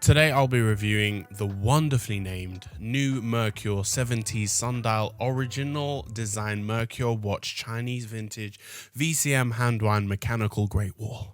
Today I'll be reviewing the wonderfully named new Merkur 70s sundial original design Merkur watch Chinese vintage VCM handwind mechanical Great Wall.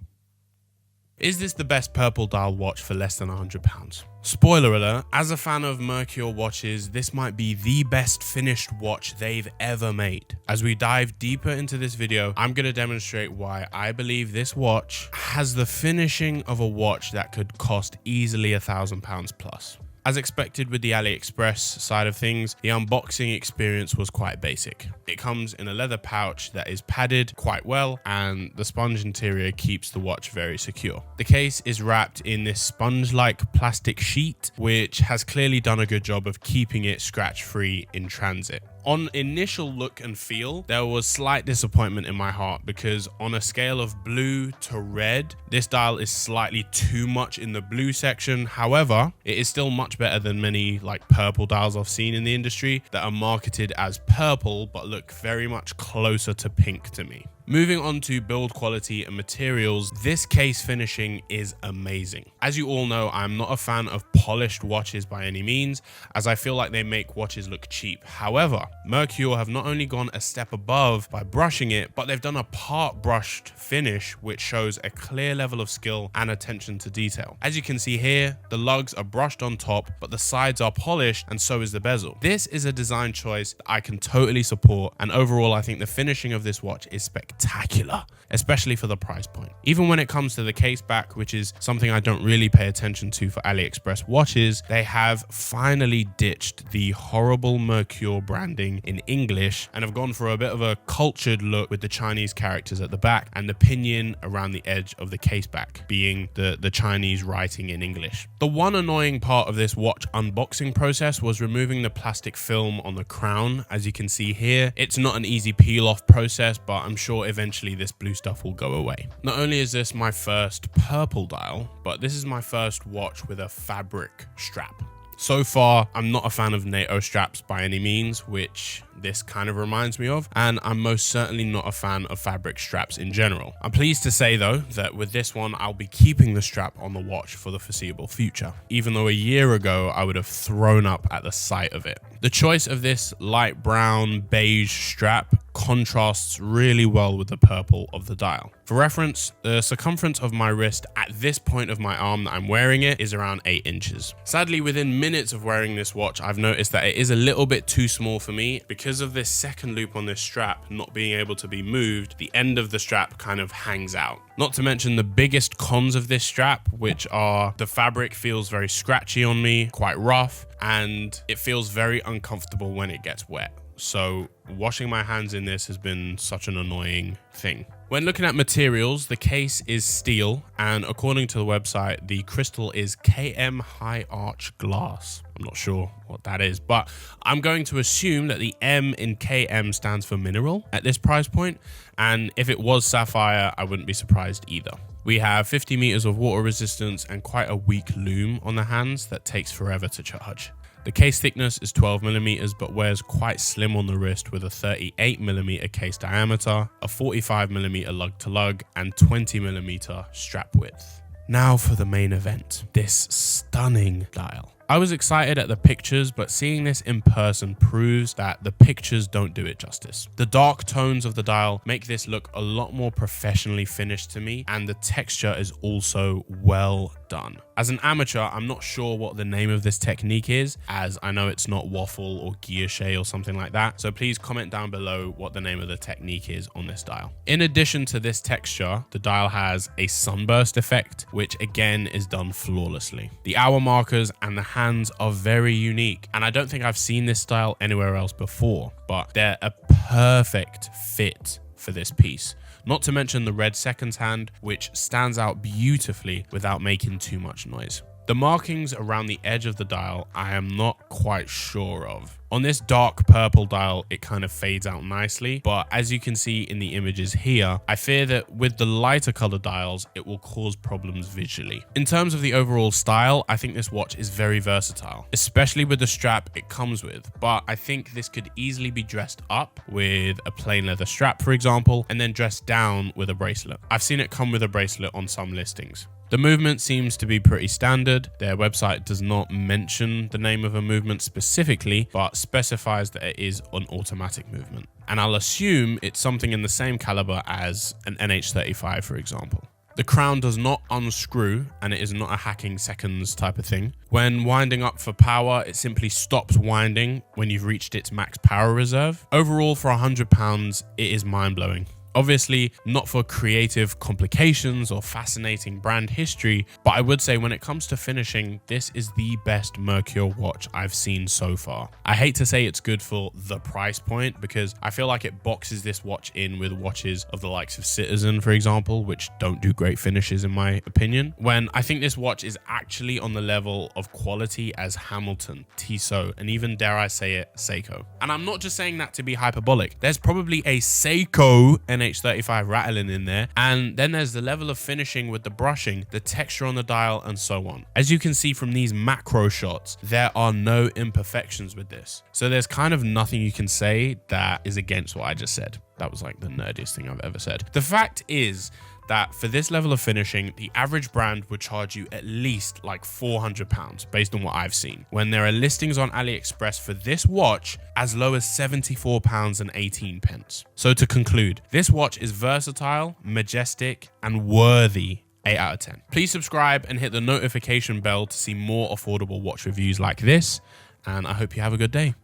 Is this the best purple dial watch for less than £100? Spoiler alert, as a fan of Merkur watches, this might be the best finished watch they've ever made. As we dive deeper into this video, I'm going to demonstrate why I believe this watch has the finishing of a watch that could cost easily £1,000 plus. As expected with the AliExpress side of things, the unboxing experience was quite basic. It comes in a leather pouch that is padded quite well, and the sponge interior keeps the watch very secure. The case is wrapped in this sponge-like plastic sheet, which has clearly done a good job of keeping it scratch-free in transit. On initial look and feel, there was slight disappointment in my heart because on a scale of blue to red, this dial is slightly too much in the blue section. However, it is still much better than many purple dials I've seen in the industry that are marketed as purple but look very much closer to pink to me. Moving on to build quality and materials, this case finishing is amazing. As you all know, I'm not a fan of polished watches by any means, as I feel like they make watches look cheap. However, Merkur have not only gone a step above by brushing it, but they've done a part brushed finish, which shows a clear level of skill and attention to detail. As you can see here, the lugs are brushed on top, but the sides are polished and so is the bezel. This is a design choice that I can totally support, and overall I think the finishing of this watch is spectacular, especially for the price point. Even when it comes to the case back, which is something I don't really pay attention to for AliExpress watches, they have finally ditched the horrible Merkur branding in English and have gone for a bit of a cultured look with the Chinese characters at the back and the pinion around the edge of the case back being the Chinese writing in English. The one annoying part of this watch unboxing process was removing the plastic film on the crown. As you can see here, it's not an easy peel off process, but I'm sure eventually this blue stuff will go away. Not only is this my first purple dial, but this is my first watch with a fabric strap. So far, I'm not a fan of NATO straps by any means, which this kind of reminds me of, and I'm most certainly not a fan of fabric straps in general. I'm pleased to say though that with this one, I'll be keeping the strap on the watch for the foreseeable future, even though a year ago I would have thrown up at the sight of it. The choice of this light brown beige strap contrasts really well with the purple of the dial. For reference, the circumference of my wrist at this point of my arm that I'm wearing it is around 8 inches. Sadly, within minutes of wearing this watch, I've noticed that it is a little bit too small for me. Because of this second loop on this strap not being able to be moved, the end of the strap kind of hangs out. Not to mention the biggest cons of this strap, which are the fabric feels very scratchy on me, quite rough, and it feels very uncomfortable when it gets wet. So washing my hands in this has been such an annoying thing. When looking at materials, the case is steel, and according to the website, the crystal is KM high arch glass. I'm not sure what that is, but I'm going to assume that the M in KM stands for mineral at this price point, and if it was sapphire, I wouldn't be surprised either. We have 50 meters of water resistance and quite a weak loom on the hands that takes forever to charge. The case thickness is 12 millimeters, but wears quite slim on the wrist with a 38 millimeter case diameter, a 45 millimeter lug to lug, and 20 millimeter strap width. Now for the main event, this stunning dial. I was excited at the pictures, but seeing this in person proves that the pictures don't do it justice. The dark tones of the dial make this look a lot more professionally finished to me, and the texture is also well done. As an amateur, I'm not sure what the name of this technique is, as I know it's not waffle or guilloche or something like that, so please comment down below what the name of the technique is on this dial. In addition to this texture, the dial has a sunburst effect, which again is done flawlessly. The hour markers and the hands are very unique, and I don't think I've seen this style anywhere else before, but they're a perfect fit for this piece. Not to mention the red seconds hand, which stands out beautifully without making too much noise. The markings around the edge of the dial I am not quite sure of. On this dark purple dial, it kind of fades out nicely, but as you can see in the images here, I fear that with the lighter color dials, it will cause problems visually. In terms of the overall style, I think this watch is very versatile, especially with the strap it comes with, but I think this could easily be dressed up with a plain leather strap, for example, and then dressed down with a bracelet. I've seen it come with a bracelet on some listings. The movement seems to be pretty standard. Their website does not mention the name of a movement specifically, but specifies that it is an automatic movement. And I'll assume it's something in the same caliber as an NH35, for example. The crown does not unscrew, and it is not a hacking seconds type of thing. When winding up for power, it simply stops winding when you've reached its max power reserve. Overall, for £100, it is mind-blowing. Obviously, not for creative complications or fascinating brand history, but I would say when it comes to finishing, this is the best Merkur watch I've seen so far. I hate to say it's good for the price point because I feel like it boxes this watch in with watches of the likes of Citizen, for example, which don't do great finishes in my opinion, when I think this watch is actually on the level of quality as Hamilton, Tissot, and even, dare I say it, Seiko. And I'm not just saying that to be hyperbolic. There's probably a Seiko NH35 rattling in there, and then there's the level of finishing with the brushing, the texture on the dial, and so on. As you can see from these macro shots, there are no imperfections with this, so there's kind of nothing you can say that is against what I just said. That was like the nerdiest thing I've ever said. The fact is that for this level of finishing, the average brand would charge you at least like £400 based on what I've seen, when there are listings on AliExpress for this watch as low as £74.18. So to conclude, this watch is versatile, majestic, and worthy 8 out of 10. Please subscribe and hit the notification bell to see more affordable watch reviews like this, and I hope you have a good day.